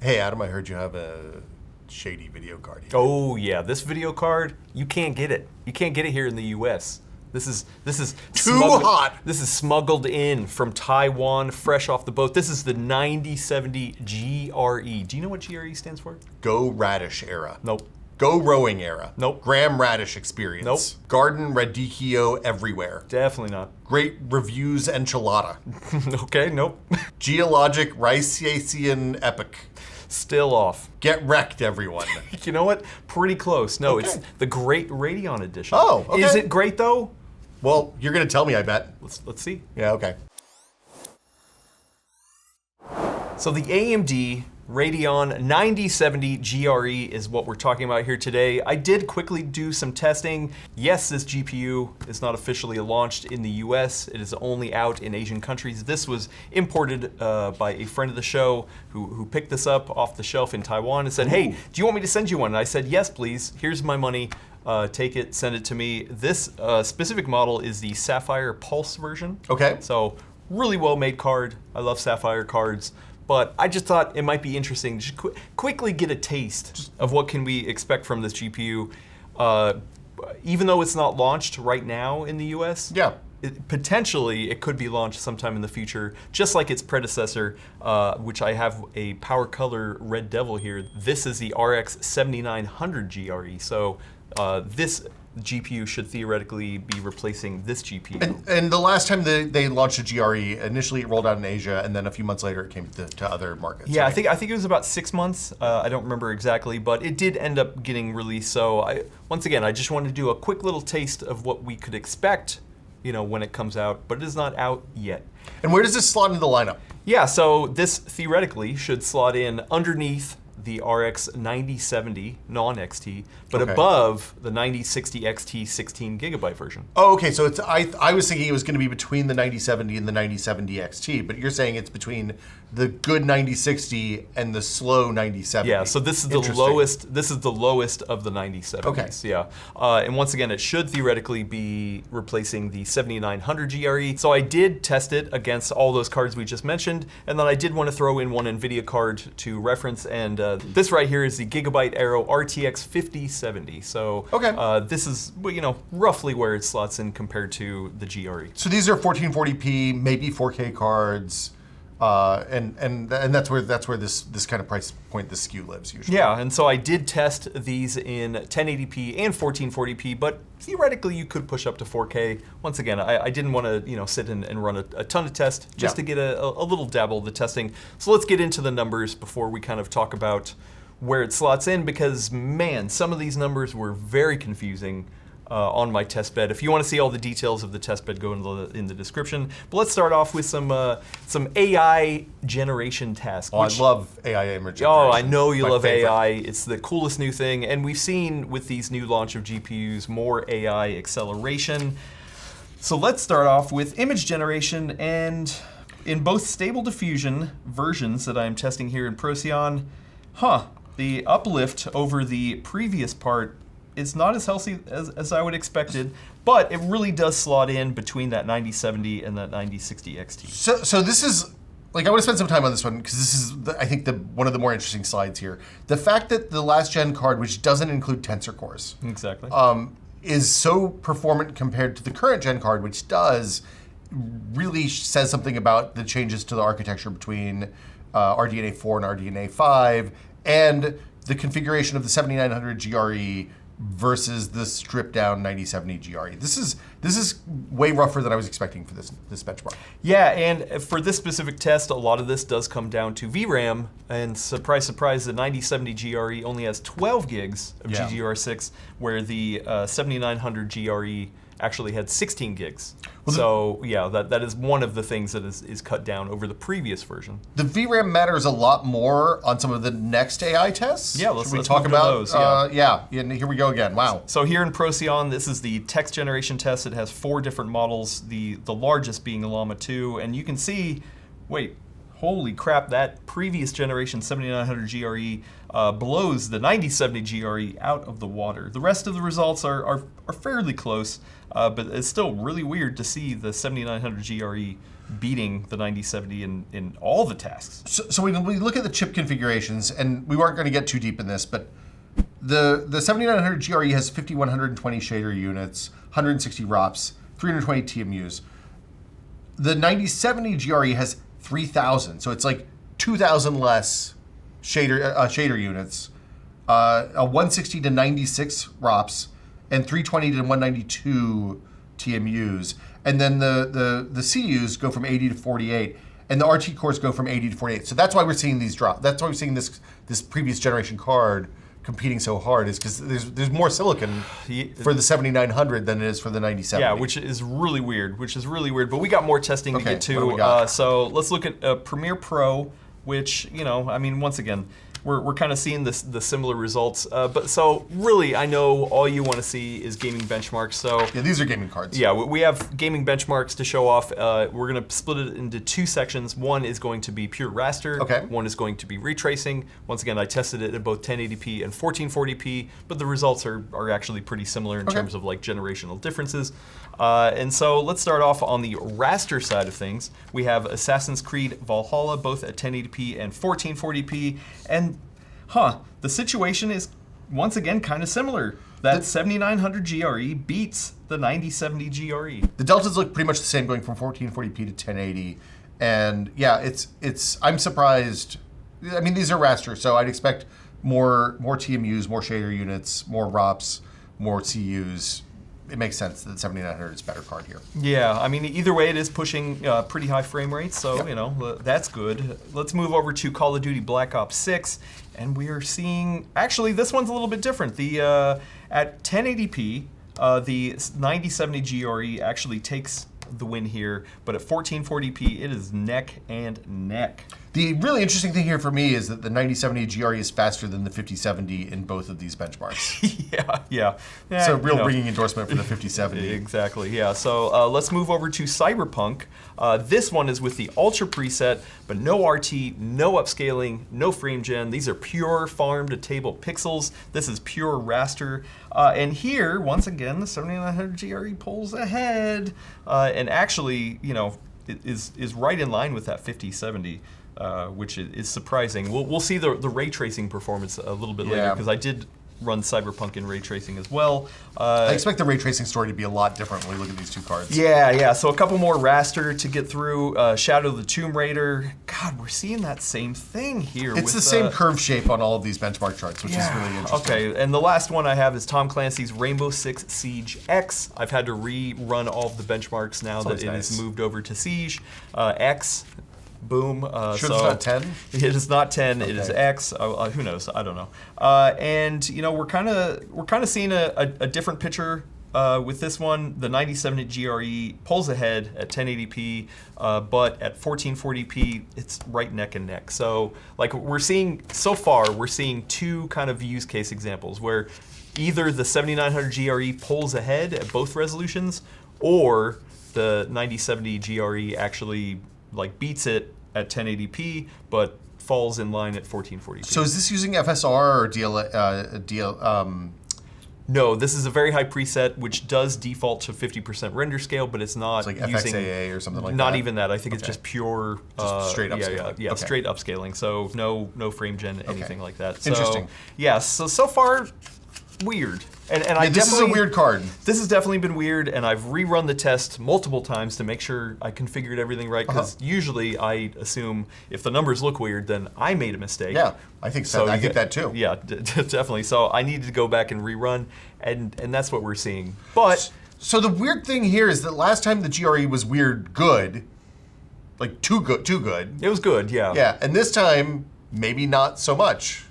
Hey, Adam, I heard you have a shady video card here. Oh yeah, this video card, you can't get it. You can't get it here in the US. This is Too hot. This is smuggled in from Taiwan, fresh off the boat. This is the 9070 GRE. Do you know what GRE stands for? Go Radish era. Nope. Go Rowing era. Nope. Graham Radish experience. Nope. Garden Radicchio everywhere. Definitely not. Great reviews enchilada. Okay, nope. Geologic Riceasian epic. Still off. Get wrecked, everyone. You know what? Pretty close. No, Okay. it's the Great Radeon edition. Oh, okay. Is it great though? Well, you're gonna tell me, I bet. Let's see. Yeah, okay. So the AMD Radeon 9070 GRE is what we're talking about here today. I did quickly do some testing. Yes, this GPU is not officially launched in the US. It is only out in Asian countries. This was imported by a friend of the show who picked this up off the shelf in Taiwan and said, hey, do you want me to send you one? And I said, yes, please. Here's my money. Take it, send it to me. This specific model is the Sapphire Pulse version. Okay. So really well-made card. I love Sapphire cards. But I just thought it might be interesting to just quickly get a taste of what can we expect from this GPU. Even though it's not launched right now in the US, Yeah. potentially it could be launched sometime in the future, just like its predecessor, which I have a PowerColor Red Devil here. This is the RX 7900 GRE. So this GPU should theoretically be replacing this GPU. And the last time they launched a GRE, initially it rolled out in Asia, and then a few months later it came to other markets. Yeah, right? I think it was about 6 months. I don't remember exactly, but it did end up getting released. So once again, I just wanted to do a quick little taste of what we could expect, when it comes out, but it is not out yet. And where does this slot into the lineup? Yeah, so this theoretically should slot in underneath the RX 9070 non-XT, but Okay. above the 9060 XT 16 gigabyte version. Oh, okay. So it's I was thinking it was going to be between the 9070 and the 9070 XT, but you're saying it's between the good 9060 and the slow 9070. Yeah, so this is the lowest. This is the lowest of the 9070s. Okay. Yeah, and once again, it should theoretically be replacing the 7900 GRE. So I did test it against all those cards we just mentioned, and then I did want to throw in one NVIDIA card to reference, and this right here is the Gigabyte Aero RTX 5070. So Okay. this is roughly where it slots in compared to the GRE. So these are 1440p, maybe 4K cards, and that's where this kind of price point, this SKU lives usually. Yeah, and so I did test these in 1080p and 1440p, but theoretically you could push up to 4K. Once again, I didn't want to sit and run a ton of tests just to get a little dabble of the testing. So let's get into the numbers before we kind of talk about where it slots in, because man, some of these numbers were very confusing on my test bed. If you want to see all the details of the test bed, go in the description. But let's start off with some AI generation tasks. Oh, I love AI image generation. Oh, I know you My love favorite. AI. It's the coolest new thing, and we've seen with these new launch of GPUs more AI acceleration. So let's start off with image generation, and in both Stable Diffusion versions that I'm testing here in Procyon, the uplift over the previous part is not as healthy as I would expected, but it really does slot in between that 9070 and that 9060 XT. So this is, I want to spend some time on this one, because this is, I think, one of the more interesting slides here. The fact that the last gen card, which doesn't include tensor cores, Exactly. is so performant compared to the current gen card, which does, really says something about the changes to the architecture between RDNA 4 and RDNA 5, and the configuration of the 7900 GRE versus the stripped down 9070 GRE. This is way rougher than I was expecting for this benchmark. Yeah, and for this specific test, a lot of this does come down to VRAM, and surprise, surprise, the 9070 GRE only has 12 gigs of GDDR6, where the 7900 GRE actually had 16 gigs. Well, so yeah, that is one of the things that is cut down over the previous version. The VRAM matters a lot more on some of the next AI tests. Yeah, let's talk move about to those. yeah, and here we go again. Wow. So here in Procyon, this is the text generation test. It has 4 different models, the largest being Llama 2, and you can see, wait, holy crap, that previous generation 7900 GRE blows the 9070 GRE out of the water. The rest of the results are fairly close, but it's still really weird to see the 7900 GRE beating the 9070 in all the tasks. So when we look at the chip configurations, and we weren't going to get too deep in this, but the 7900 GRE has 5120 shader units, 160 ROPs, 320 TMUs. The 9070 GRE has 3000, so it's like 2,000 less shader units, a 160 to 96 ROPs, and 320 to 192 TMUs. And then the CUs go from 80 to 48, and the RT cores go from 80 to 48. So that's why we're seeing these drop. That's why we're seeing this previous generation card competing so hard, is because there's more silicon for the 7900 than it is for the 9070. Yeah, which is really weird. But we got more testing to get to. What do we got? So let's look at Premiere Pro, which, I mean, once again, we're kind of seeing the similar results. But so really, I know all you want to see is gaming benchmarks. So yeah, these are gaming cards. Yeah, we have gaming benchmarks to show off. We're going to split it into two sections. One is going to be pure raster. Okay. One is going to be ray tracing. Once again, I tested it at both 1080p and 1440p, but the results are actually pretty similar in terms of like generational differences. And so let's start off on the raster side of things. We have Assassin's Creed Valhalla, both at 1080p and 1440p. And the situation is once again kind of similar. That 7900 GRE beats the 9070 GRE. The deltas look pretty much the same going from 1440p to 1080. And yeah, I'm surprised. I mean, these are raster, so I'd expect more TMUs, more shader units, more ROPs, more CUs. It makes sense that the 7900 is a better card here. Yeah, I mean, either way, it is pushing pretty high frame rates, so that's good. Let's move over to Call of Duty Black Ops 6, and we are seeing, actually, this one's a little bit different. The at 1080p, the 9070 GRE actually takes the win here, but at 1440p, it is neck and neck. The really interesting thing here for me is that the 9070 GRE is faster than the 5070 in both of these benchmarks. yeah. It's a real ringing endorsement for the 5070. Exactly, yeah. So let's move over to Cyberpunk. This one is with the Ultra preset, but no RT, no upscaling, no frame gen. These are pure farm-to-table pixels. This is pure raster. And here, once again, the 7900 GRE pulls ahead. And actually, is right in line with that 5070. Which is surprising. We'll see the ray tracing performance a little bit later, because I did run Cyberpunk in ray tracing as well. I expect the ray tracing story to be a lot different when we look at these two cards. Yeah. So a couple more raster to get through. Shadow of the Tomb Raider. God, we're seeing that same thing here. It's the same curve shape on all of these benchmark charts, which is really interesting. Okay, and the last one I have is Tom Clancy's Rainbow Six Siege X. I've had to rerun all of the benchmarks now that it is moved over to Siege. X. Boom. Sure, it's not 10? It is not 10. Okay. It is X. Who knows? I don't know. And we're kind of seeing a different picture with this one. The 9070 GRE pulls ahead at 1080p, but at 1440p, it's right neck and neck. So like we're seeing two kind of use case examples where either the 7900 GRE pulls ahead at both resolutions, or the 9070 GRE actually like beats it at 1080p, but falls in line at 1440p. So is this using FSR or DL? No, this is a very high preset, which does default to 50% render scale, but it's not like using FXAA or something like that. Not even that. I think it's just pure, straight upscaling. Yeah, straight upscaling. So no frame gen, anything like that. So, interesting. Yeah. So far, weird. And this is a weird card. This has definitely been weird, and I've rerun the test multiple times to make sure I configured everything right, because usually I assume if the numbers look weird, then I made a mistake. Yeah, I think so. I get that too. Yeah, definitely. So I needed to go back and rerun, and that's what we're seeing. But so the weird thing here is that last time the GRE was weird good, like too good. It was good, yeah. Yeah, and this time maybe not so much.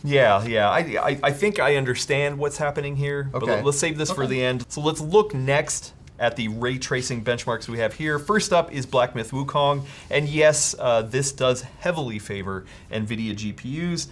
Yeah. I think I understand what's happening here, but let's save this for the end. So let's look next at the ray tracing benchmarks we have here. First up is Black Myth Wukong, and yes, this does heavily favor NVIDIA GPUs,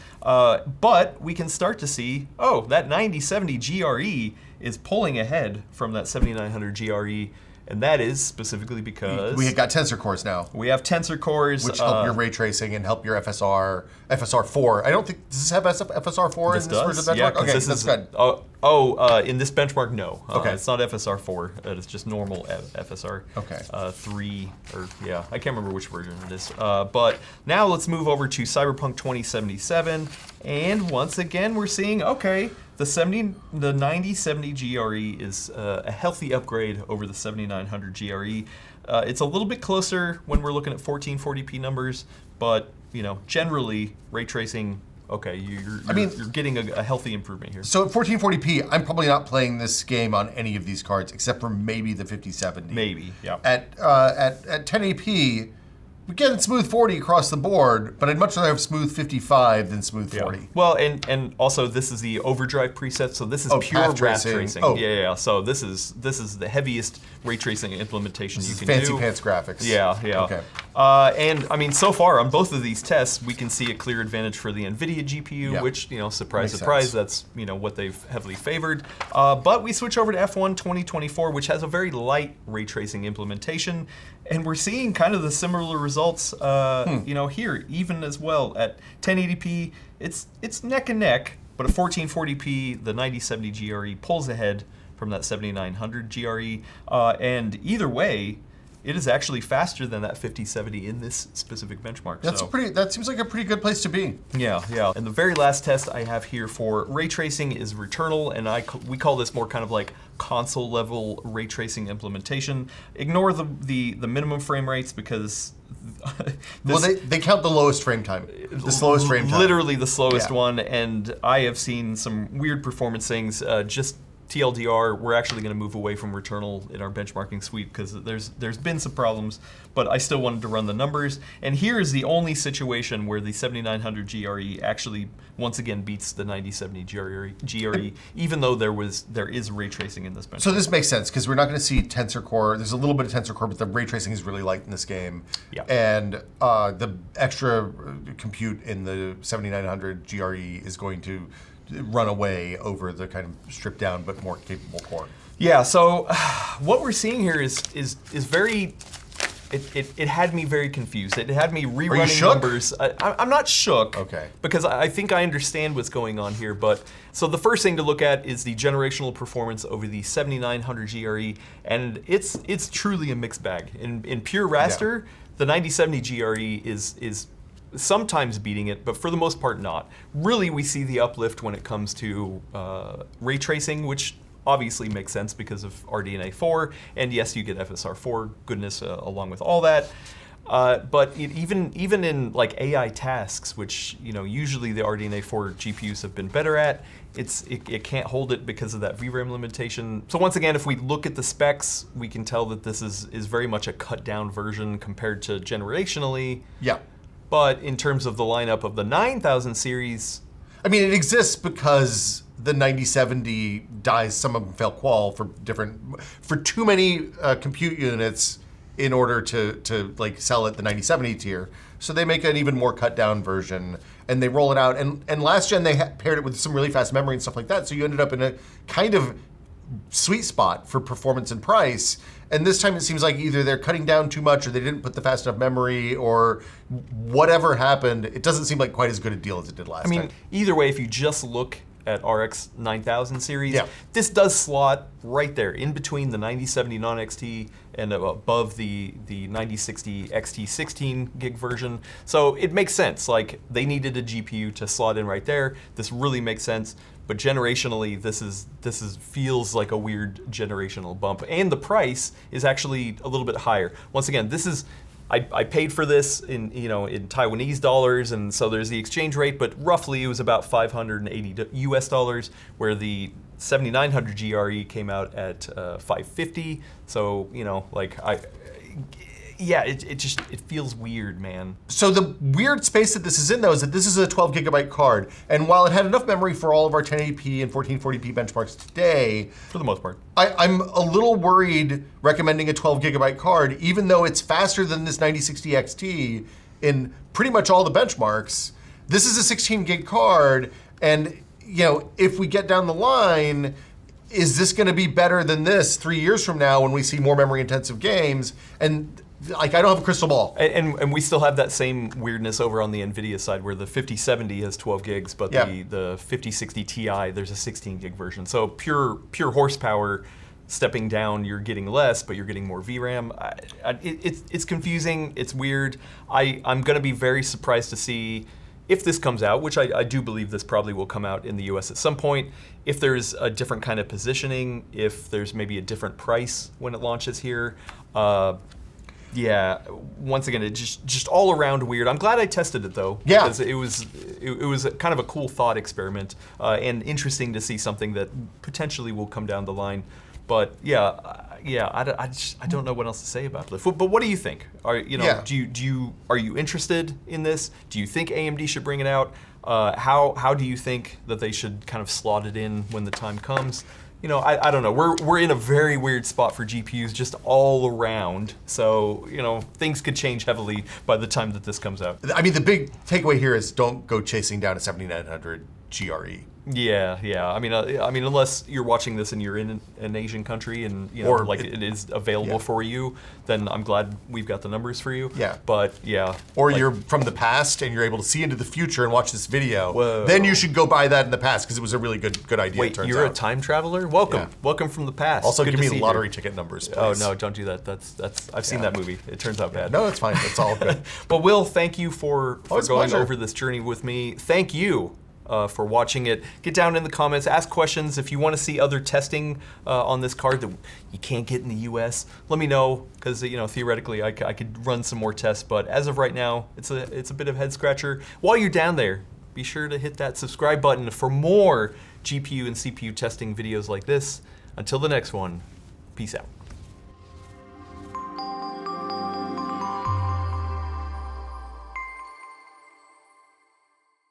but we can start to see, that 9070 GRE is pulling ahead from that 7900 GRE And that is specifically because we got tensor cores now. We have tensor cores, which help your ray tracing and help your FSR4. I don't think, does this have FSR4 in this version of the benchmark? Yeah, okay, this that's is, good. In this benchmark, no. Okay. It's not FSR4. It's just normal FSR. Okay. 3, or yeah, I can't remember which version it is. But now let's move over to Cyberpunk 2077, and once again we're seeing, okay, the 9070 GRE is a healthy upgrade over the 7900 GRE. It's a little bit closer when we're looking at 1440p numbers, but generally ray tracing. Okay, you're getting a healthy improvement here. So at 1440p, I'm probably not playing this game on any of these cards except for maybe the 5070. Maybe, yeah. At 1080p, we get smooth 40 across the board, but I'd much rather have smooth 55 than smooth 40. Yeah. Well, and also this is the overdrive preset, so this is pure ray tracing. Oh. Yeah. So this is the heaviest ray tracing implementation you can fancy do. Fancy pants graphics. Yeah. Okay. And I mean, so far on both of these tests, we can see a clear advantage for the NVIDIA GPU, which surprise, Makes surprise, sense. that's what they've heavily favored. But we switch over to F1 2024, which has a very light ray tracing implementation. And we're seeing kind of the similar results, here, even as well. At 1080p, it's neck and neck, but at 1440p, the 9070 GRE pulls ahead from that 7900 GRE. And either way, it is actually faster than that 5070 in this specific benchmark. That seems like a pretty good place to be. Yeah. And the very last test I have here for ray tracing is Returnal, and we call this more kind of like console level ray tracing implementation. Ignore the minimum frame rates because well, they count the lowest frame time. The slowest frame time. Literally the slowest one, and I have seen some weird performance things. Just TLDR, we're actually going to move away from Returnal in our benchmarking suite because there's been some problems, but I still wanted to run the numbers. And here is the only situation where the 7900 GRE actually once again beats the 9070 GRE, even though there is ray tracing in this benchmark. So this makes sense because we're not going to see tensor core. There's a little bit of tensor core, but the ray tracing is really light in this game. Yeah. And the extra compute in the 7900 GRE is going to run away over the kind of stripped down but more capable core. Yeah, so what we're seeing here is very, it had me very confused. It had me rerunning numbers. I'm not shook, okay, because I think I understand what's going on here, but so the first thing to look at is the generational performance over the 7900 GRE, and it's truly a mixed bag. In pure raster, the 9070 GRE is sometimes beating it, but for the most part not. Really, we see the uplift when it comes to ray tracing, which obviously makes sense because of RDNA 4, and yes, you get FSR4 goodness along with all that. But even in like AI tasks, which usually the RDNA 4 GPUs have been better at, it can't hold it because of that VRAM limitation. So once again, if we look at the specs, we can tell that this is very much a cut down version compared to generationally. Yeah. But in terms of the lineup of the 9000 series, I mean, it exists because the 9070 dies. Some of them fail qual for too many compute units in order to like sell at the 9070 tier. So they make an even more cut down version and they roll it out. And last gen they paired it with some really fast memory and stuff like that. So you ended up in a kind of sweet spot for performance and price. And this time it seems like either they're cutting down too much or they didn't put the fast enough memory or whatever happened. It doesn't seem like quite as good a deal as it did last time. Either way, if you just look at RX 9000 series, this does slot right there in between the 9070 non-XT and above the 9060 XT 16 gig version. So it makes sense. Like, they needed a GPU to slot in right there. This really makes sense. But generationally, this feels like a weird generational bump, and the price is actually a little bit higher. Once again, this is I paid for this in Taiwanese dollars, and so there's the exchange rate, but roughly it was about $580 US, where the 7900 GRE came out at 550. So it feels weird, man. So the weird space that this is in, though, is that this is a 12 gigabyte card, and while it had enough memory for all of our 1080p and 1440p benchmarks today, for the most part, I'm a little worried recommending a 12 gigabyte card, even though it's faster than this 9060 XT in pretty much all the benchmarks. This is a 16 gig card, and if we get down the line, is this going to be better than this 3 years from now when we see more memory intensive games? And like, I don't have a crystal ball. And we still have that same weirdness over on the NVIDIA side where the 5070 has 12 gigs, but the 5060 Ti, there's a 16 gig version. So pure horsepower, stepping down, you're getting less, but you're getting more VRAM. It's confusing, it's weird. I'm gonna be very surprised to see if this comes out, which I do believe this probably will come out in the US at some point, if there's a different kind of positioning, if there's maybe a different price when it launches here. Yeah, once again, it just all around weird. I'm glad I tested it though, because it was kind of a cool thought experiment and interesting to see something that potentially will come down the line. But I don't know what else to say about it. But what do you think? Are you interested in this? Do you think AMD should bring it out? How do you think that they should kind of slot it in when the time comes? You know, I don't know. We're in a very weird spot for GPUs just all around. So, you know, things could change heavily by the time that this comes out. I mean, the big takeaway here is don't go chasing down a 7900 GRE. Yeah. I mean, unless you're watching this and you're in an Asian country and it is available for you, then I'm glad we've got the numbers for you. Yeah. But or you're from the past and you're able to see into the future and watch this video. Then you should go buy that in the past because it was a really good idea. Wait, you're a time traveler? Welcome, welcome from the past. Also, give me the lottery ticket numbers, please. Oh no, don't do that. That's I've seen that movie. It turns out bad. No, it's fine. It's all good. But Will, thank you for going pleasure. over this journey with me. Thank you. For watching it. Get down in the comments, ask questions. If you want to see other testing on this card that you can't get in the US, let me know, because theoretically I could run some more tests, but as of right now, it's a bit of a head scratcher. While you're down there, be sure to hit that subscribe button for more GPU and CPU testing videos like this. Until the next one, peace out.